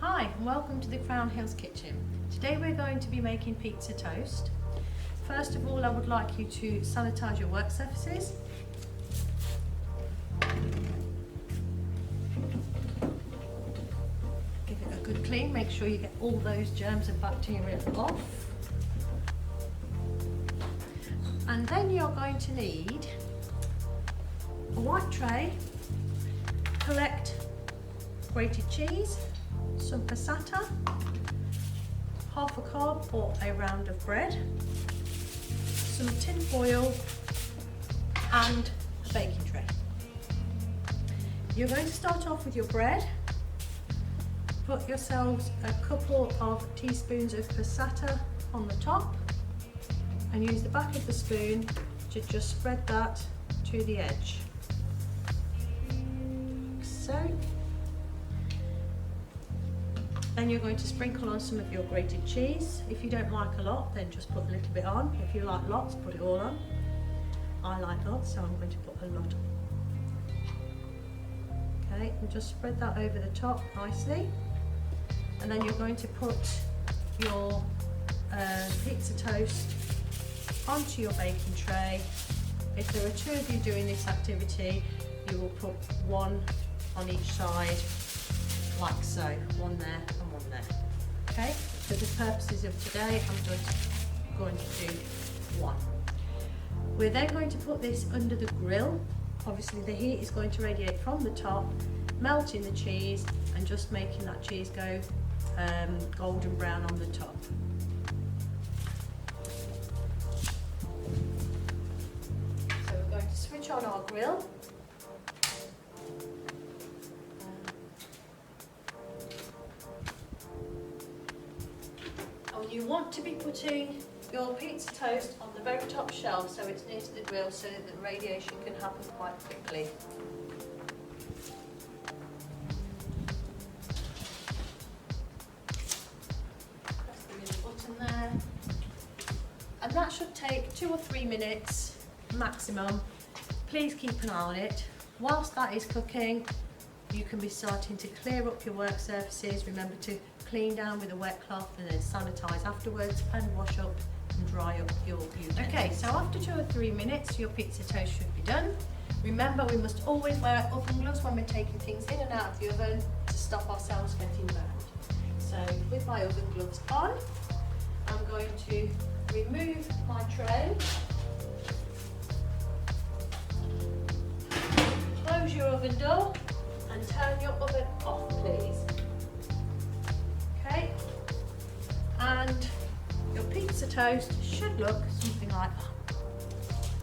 Hi and welcome to the Crown Hills Kitchen. Today we're going to be making pizza toast. First of all, I would like you to sanitize your work surfaces. Give it a good clean, make sure you get all those germs and bacteria off. And then you're going to need a white tray, collect grated cheese, some passata, half a carb or a round of bread, some tin foil and a baking tray. You're going to start off with your bread. Put yourselves a couple of teaspoons of passata on the top and use the back of the spoon to just spread that to the edge. So. Then you're going to sprinkle on some of your grated cheese. If you don't like a lot, then just put a little bit on. If you like lots, put it all on. I like lots, so I'm going to put a lot on. Okay, and just spread that over the top nicely. And then you're going to put your pizza toast onto your baking tray. If there are two of you doing this activity, you will put one on each side, like so, one there and one there. Okay, for the purposes of today, I'm just going to do one. We're then going to put this under the grill. Obviously the heat is going to radiate from the top, melting the cheese and just making that cheese go golden brown on the top. So we're going to switch on our grill. You want to be putting your pizza toast on the very top shelf so it's near to the grill so that the radiation can happen quite quickly. Press the middle button there. And that should take 2 or 3 minutes maximum. Please keep an eye on it. Whilst that is cooking, you can be starting to clear up your work surfaces. Remember to clean down with a wet cloth and then sanitize afterwards and wash up and dry up your utensils. Okay, so after 2 or 3 minutes, your pizza toast should be done. Remember, we must always wear oven gloves when we're taking things in and out of the oven to stop ourselves getting burned. So with my oven gloves on, I'm going to remove my tray. Close your oven door and turn your oven off, please. Okay, and your pizza toast should look something like that.